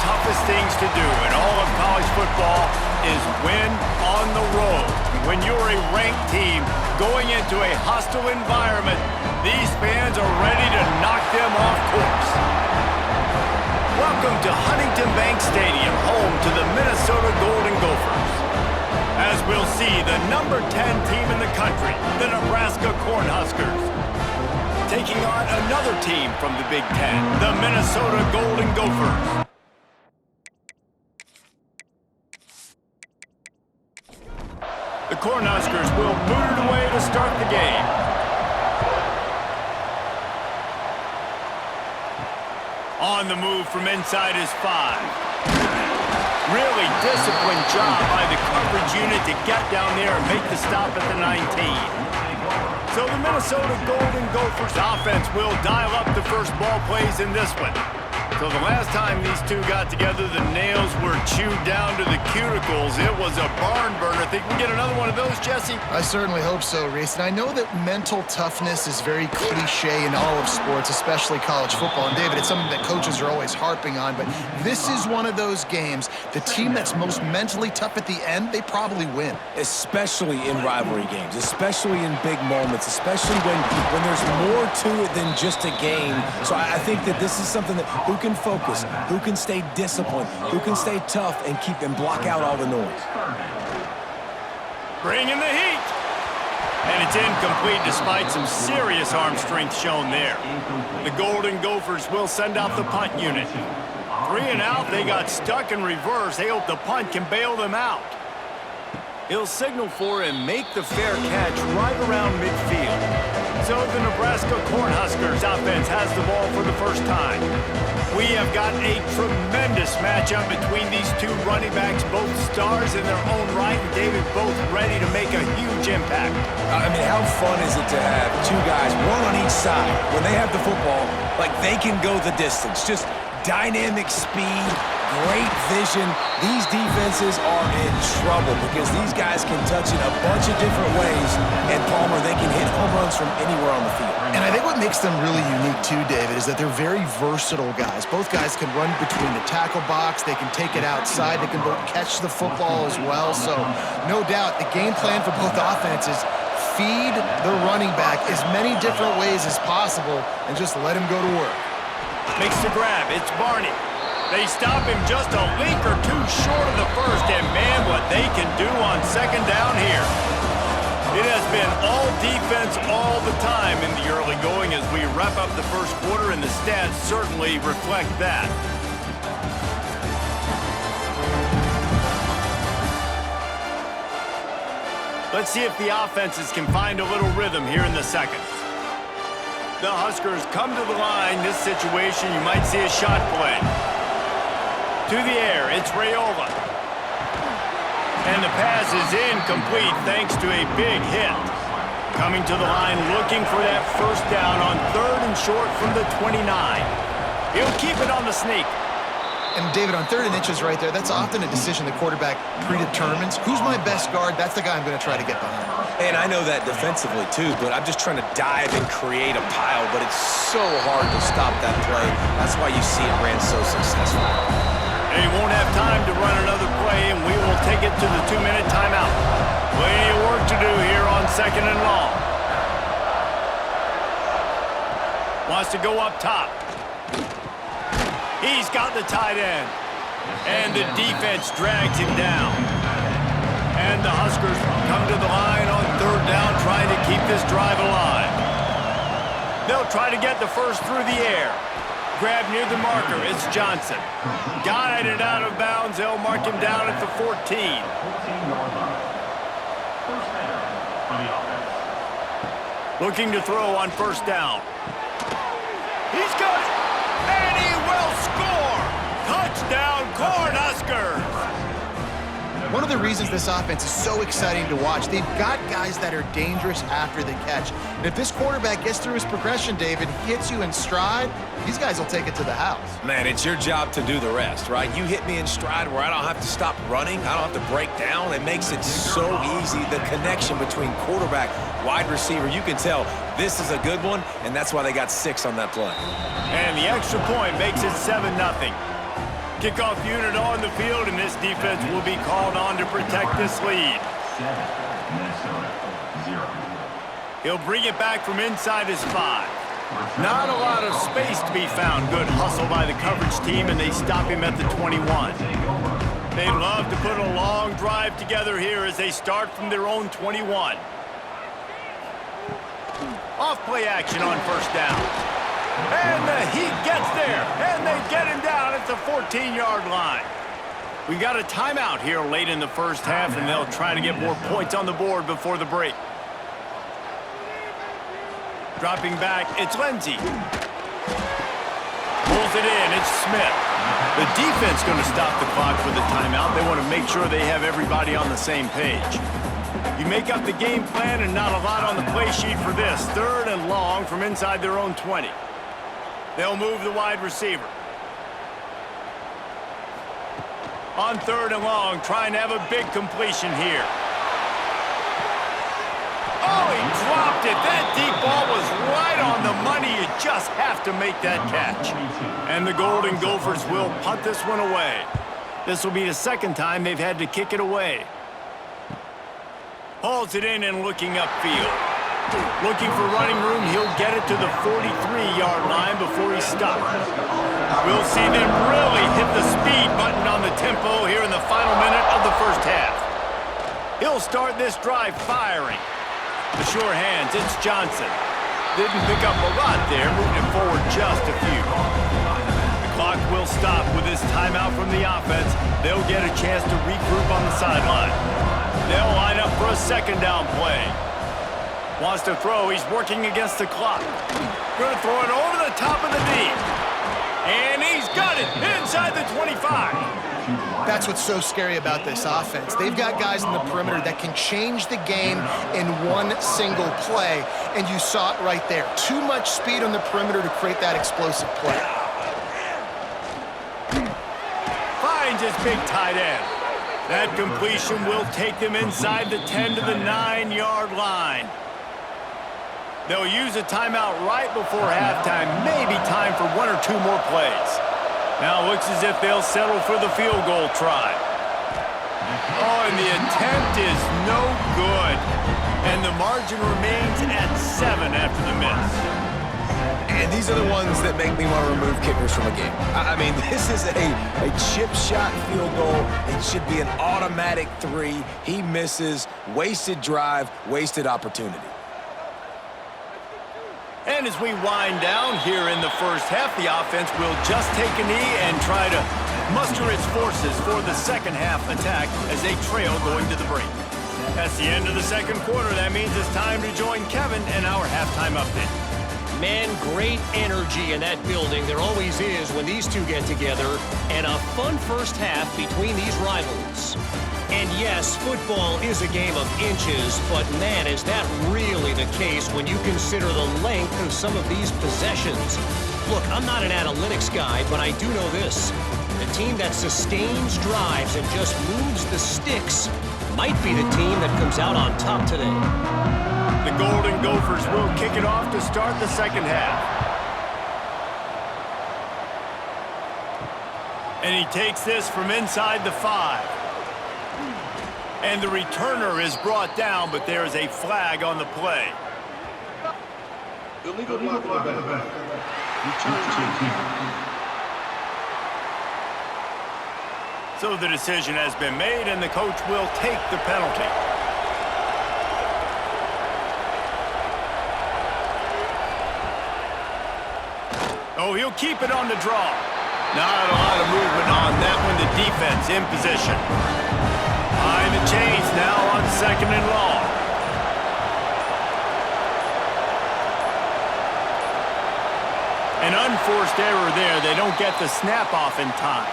toughest things to do in all of college football is win on the road. When you're a ranked team going into a hostile environment, these fans are ready to knock them off course. Welcome to Huntington Bank Stadium, home to the Minnesota Golden Gophers. As we'll see, the number 10 team in the country, the Nebraska Cornhuskers, taking on another team from the Big Ten, the Minnesota Golden Gophers. The Cornhuskers will boot it away to start the game. On the move from inside is 5. Really disciplined job by the coverage unit to get down there and make the stop at the 19. So the Minnesota Golden Gophers offense will dial up the first ball plays in this one. So the last time these two got together, the nails were chewed down to the cuticles. It was a barn burner. Think we can get another one of those, Jesse? I certainly hope so, Reese. And I know that mental toughness is very cliche in all of sports, especially college football. And David, it's something that coaches are always harping on. But this is one of those games. The team that's most mentally tough at the end, they probably win. Especially in rivalry games, especially in big moments, especially when there's more to it than just a game. So I think that this is something that who can focus, who can stay disciplined, who can stay tough and keep and block out all the noise. Bring in the heat. And it's incomplete despite some serious arm strength shown there. The Golden Gophers will send out the punt unit. 3 and out, they got stuck in reverse. They hope the punt can bail them out. He'll signal for and make the fair catch right around midfield. So the Nebraska Cornhuskers offense has the ball for the first time. We have got a tremendous matchup between these two running backs, both stars in their own right, and David, both ready to make a huge impact. I mean, how fun is it to have two guys, one on each side, when they have the football, like they can go the distance. Just dynamic speed, great vision. These defenses are in trouble because these guys can touch it a bunch of different ways, and Palmer, they can hit home runs from anywhere on the field. And I think what makes them really unique too, David, is that they're very versatile guys. Both guys can run between the tackle box, they can take it outside, they can both catch the football as well. So no doubt the game plan for both offenses, feed the running back as many different ways as possible and just let him go to work. Makes the grab, it's Barney. They stop him just a link or two short of the first, and man, what they can do on second down here. It has been all defense all the time in the early going as we wrap up the first quarter, and the stats certainly reflect that. Let's see if the offenses can find a little rhythm here in the second. The Huskers come to the line. This situation, you might see a shot play. To the air, it's Raiola. And the pass is incomplete thanks to a big hit. Coming to the line, looking for that first down on 3rd and short from the 29. He'll keep it on the sneak. And David, on 3rd and inches right there, that's often a decision the quarterback predetermines. Who's my best guard? That's the guy I'm going to try to get behind. And I know that defensively too, but I'm just trying to dive and create a pile, but it's so hard to stop that play. That's why you see it ran so successful. They won't have time to run another play, and we will take it to the 2-minute timeout. Plenty of work to do here on 2nd and long. Wants to go up top. He's got the tight end. And the defense drags him down. And the Huskers come to the line on 3rd down, trying to keep this drive alive. They'll try to get the first through the air. Grab near the marker, it's Johnson. Guided out of bounds, they'll mark him down at the 14. Looking to throw on 1st down. He's got it, and he will score! Touchdown, Cornhuskers! One of the reasons this offense is so exciting to watch, they've got guys that are dangerous after the catch. And if this quarterback gets through his progression, David, hits you in stride, these guys will take it to the house. Man, it's your job to do the rest, right? You hit me in stride where I don't have to stop running, I don't have to break down. It makes it so easy, the connection between quarterback, wide receiver. You can tell this is a good one, and that's why they got 6 on that play. And the extra point makes it 7-0. Kickoff unit on the field, and this defense will be called on to protect this lead. 7, Minnesota, 0. He'll bring it back from inside his 5. Not a lot of space to be found. Good hustle by the coverage team, and they stop him at the 21. They love to put a long drive together here as they start from their own 21. Off-play action on first down. And the Heat gets there, and they get him down at the 14-yard line. We got a timeout here late in the first half, and they'll try to get more points on the board before the break. Dropping back, it's Lindsey. Pulls it in, it's Smith. The defense going to stop the clock with a timeout. They want to make sure they have everybody on the same page. You make up the game plan and not a lot on the play sheet for this. 3rd and long from inside their own 20. They'll move the wide receiver. On 3rd and long, trying to have a big completion here. Oh, he dropped it. That deep ball was right on the money. You just have to make that catch. And the Golden Gophers will punt this one away. This will be the second time they've had to kick it away. Hauls it in and looking upfield. Looking for running room, he'll get it to the 43-yard line before he stops. We'll see them really hit the speed button on the tempo here in the final minute of the first half. He'll start this drive firing. The sure hands, it's Johnson. Didn't pick up a lot there, moving it forward just a few. The clock will stop with this timeout from the offense. They'll get a chance to regroup on the sideline. They'll line up for a second down play. Wants to throw, he's working against the clock. Gonna throw it over the top of the knee. And he's got it inside the 25. That's what's so scary about this offense. They've got guys in the perimeter that can change the game in one single play, and you saw it right there. Too much speed on the perimeter to create that explosive play. Finds his big tight end. That completion will take them inside the 10 to the 9-yard line. They'll use a timeout right before halftime, maybe time for 1 or 2 more plays. Now it looks as if they'll settle for the field goal try. Oh, and the attempt is no good. And the margin remains at 7 after the miss. And these are the ones that make me want to remove kickers from a game. I mean, this is a chip shot field goal. It should be an automatic 3. He misses. Wasted drive, wasted opportunity. And as we wind down here in the first half, the offense will just take a knee and try to muster its forces for the second half attack as they trail going to the break. That's the end of the second quarter. That means it's time to join Kevin in our halftime update. Man, great energy in that building. There always is when these two get together. And a fun first half between these rivals. And yes, football is a game of inches, but man, is that really the case when you consider the length of some of these possessions. Look, I'm not an analytics guy, but I do know this. The team that sustains drives and just moves the sticks might be the team that comes out on top today. The Golden Gophers will kick it off to start the second half. And he takes this from inside the 5. And the returner is brought down, but there is a flag on the play. Illegal block of the back. Return team. So the decision has been made, and the coach will take the penalty. Oh, he'll keep it on the draw. Not a lot of movement on that one. The defense in position. Behind the chains now on 2nd and long. An unforced error there. They don't get the snap off in time.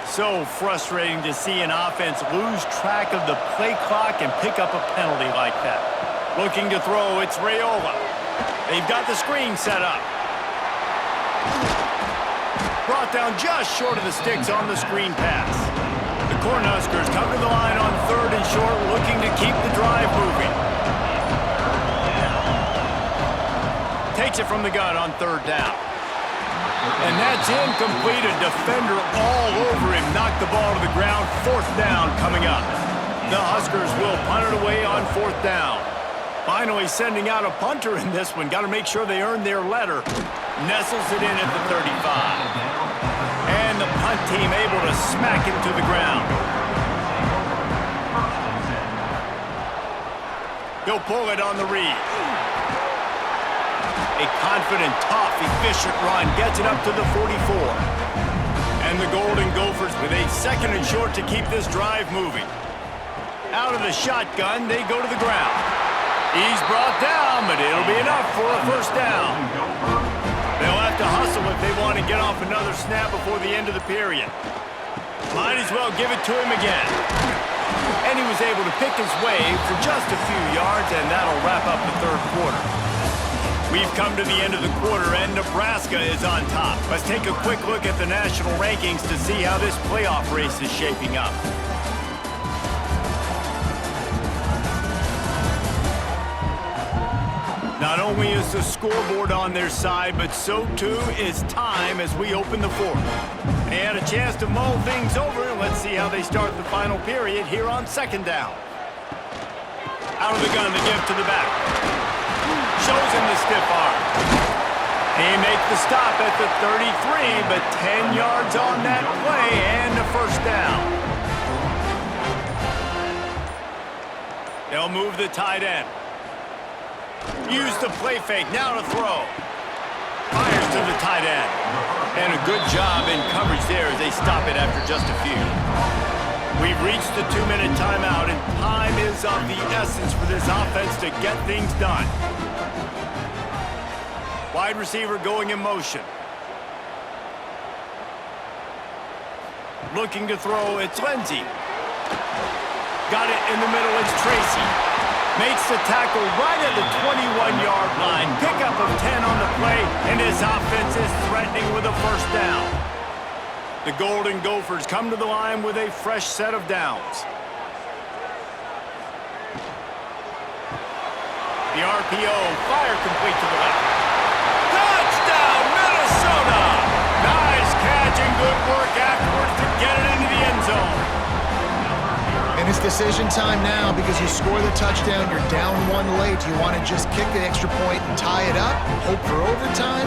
So frustrating to see an offense lose track of the play clock and pick up a penalty like that. Looking to throw, it's Raiola. They've got the screen set up. Brought down just short of the sticks on the screen pass. The Cornhuskers come to the line on 3rd and short, looking to keep the drive moving. Takes it from the gun on 3rd down. And that's incomplete. A defender all over him. Knocked the ball to the ground. 4th down coming up. The Huskers will punt it away on 4th down. Finally sending out a punter in this one. Got to make sure they earn their letter. Nestles it in at the 35. And the punt team able to smack him to the ground. He'll pull it on the read. A confident, tough, efficient run gets it up to the 44. And the Golden Gophers with a 2nd and short to keep this drive moving. Out of the shotgun, they go to the ground. He's brought down, but it'll be enough for a 1st down. They'll have to hustle if they want to get off another snap before the end of the period. Might as well give it to him again. And he was able to pick his way for just a few yards, and that'll wrap up the 3rd quarter. We've come to the end of the quarter, and Nebraska is on top. Let's take a quick look at the national rankings to see how this playoff race is shaping up. Not only is the scoreboard on their side, but so too is time as we open the 4th. They had a chance to mull things over. Let's see how they start the final period here on 2nd down. Out of the gun, the give to the back. Shows him the stiff arm. He makes the stop at the 33, but 10 yards on that play and a 1st down. They'll move the tight end. Use the play fake, now to throw. Fires to the tight end. And a good job in coverage there as they stop it after just a few. We've reached the 2-minute timeout, and time is of the essence for this offense to get things done. Wide receiver going in motion. Looking to throw, it's Lindsey. Got it in the middle, it's Tracy. Makes the tackle right at the 21-yard line. Pickup of 10 on the play, and his offense is threatening with a 1st down. The Golden Gophers come to the line with a fresh set of downs. The RPO, fire complete to the left. Touchdown, Minnesota! Nice catch and good work afterwards to get it into the end zone. And it's decision time now because you score the touchdown, you're down 1 late. Do you want to just kick the extra point and tie it up, hope for overtime?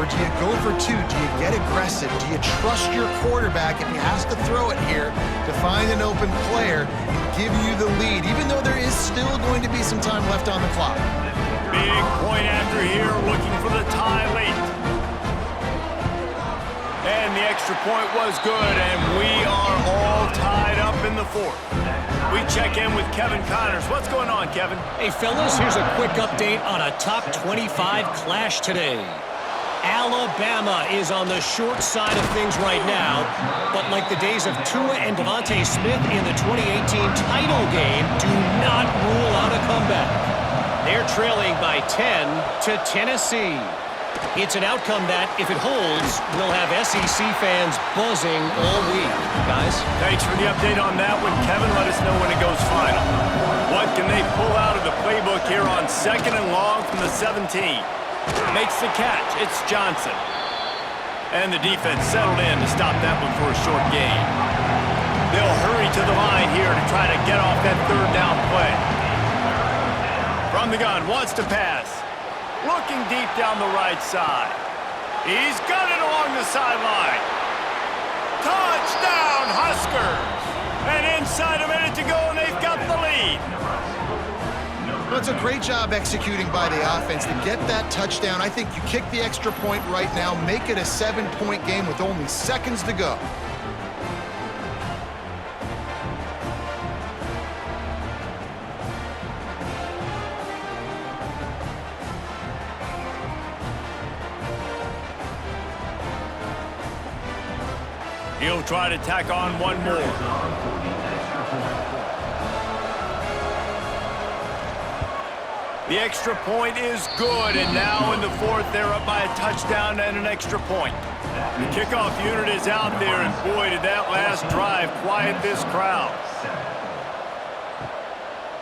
Or do you go for 2? Do you get aggressive? Do you trust your quarterback if he has to throw it here to find an open player and give you the lead, even though there is still going to be some time left on the clock? Big point after here, looking for the tie late. And the extra point was good, and we are all tied up in the 4th. We check in with Kevin Connors. What's going on, Kevin? Hey, fellas, here's a quick update on a top 25 clash today. Alabama is on the short side of things right now, but like the days of Tua and Devontae Smith in the 2018 title game, do not rule out a comeback. They're trailing by 10 to Tennessee. It's an outcome that, if it holds, will have SEC fans buzzing all week. Guys? Thanks for the update on that one, Kevin. Let us know when it goes final. What can they pull out of the playbook here on 2nd and long from the 17? Makes the catch. It's Johnson. And the defense settled in to stop that one for a short gain. They'll hurry to the line here to try to get off that 3rd down play. From the gun, wants to pass. Looking deep down the right side. He's got it along the sideline. Touchdown, Huskers! And inside a minute to go, and they've got the lead. Well, it's a great job executing by the offense to get that touchdown. I think you kick the extra point right now, make it a 7-point game with only seconds to go. He'll try to tack on one more. The extra point is good, and now in the 4th, they're up by a touchdown and an extra point. The kickoff unit is out there, and boy, did that last drive quiet this crowd.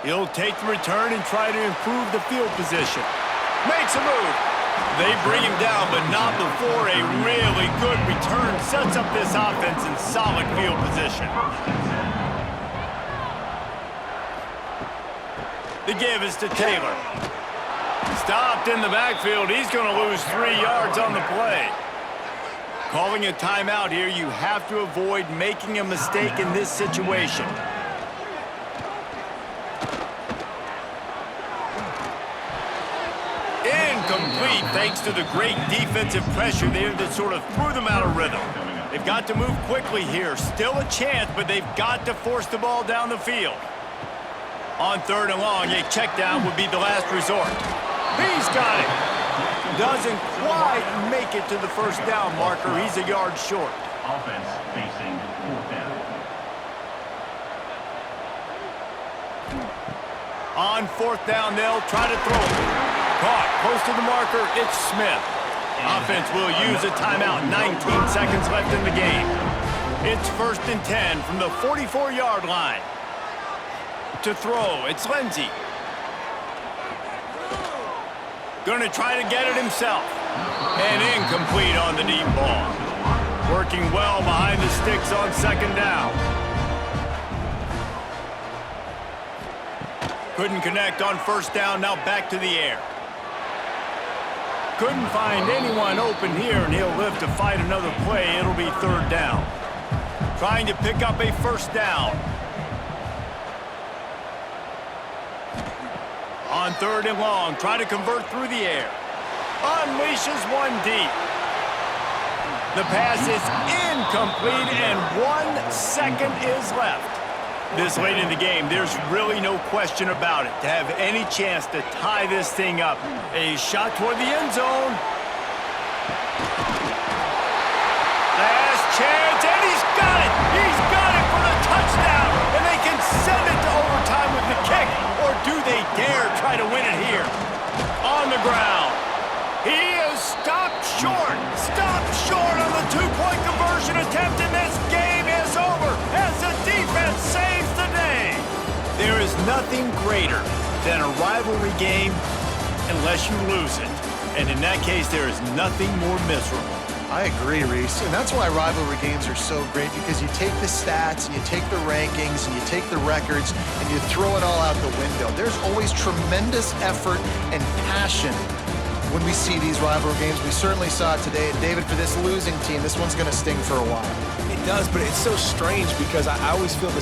He'll take the return and try to improve the field position. Makes a move. They bring him down, but not before a really good return sets up this offense in solid field position. The give is to Taylor. Stopped in the backfield. He's going to lose 3 yards on the play. Calling a timeout here, you have to avoid making a mistake in this situation. Incomplete thanks to the great defensive pressure there that sort of threw them out of rhythm. They've got to move quickly here. Still a chance, but they've got to force the ball down the field. On 3rd and long, a check down would be the last resort. He's got it. Doesn't quite make it to the first down marker. He's a yard short. Offense facing 4th down. On 4th down, they'll try to throw it. Caught close to the marker. It's Smith. Offense will use a timeout. 19 seconds left in the game. It's 1st and 10 from the 44-yard line. To throw, it's Lindsey. Gonna try to get it himself. And incomplete on the deep ball. Working well behind the sticks on 2nd down. Couldn't connect on 1st down, now back to the air. Couldn't find anyone open here, and he'll live to fight another play. It'll be 3rd down. Trying to pick up a 1st down. On 3rd and long, try to convert through the air. Unleashes one deep. The pass is incomplete, and 1 second is left. This late in the game, there's really no question about it. To have any chance to tie this thing up. A shot toward the end zone. Last chance, and he's got it! He's got it for the touchdown! And they can send it to overtime with the kick. Or do they dare try to win it here? On the ground. He is stopped short. Stopped short on the 2-point conversion attempt, and this game is over as the defense saves the day. There is nothing greater than a rivalry game unless you lose it. And in that case, there is nothing more miserable. I agree, Reese, and that's why rivalry games are so great, because you take the stats and you take the rankings and you take the records and you throw it all out the window. There's always tremendous effort and passion when we see these rivalry games. We certainly saw it today. And David, for this losing team, this one's going to sting for a while. It does, but it's so strange because I always feel the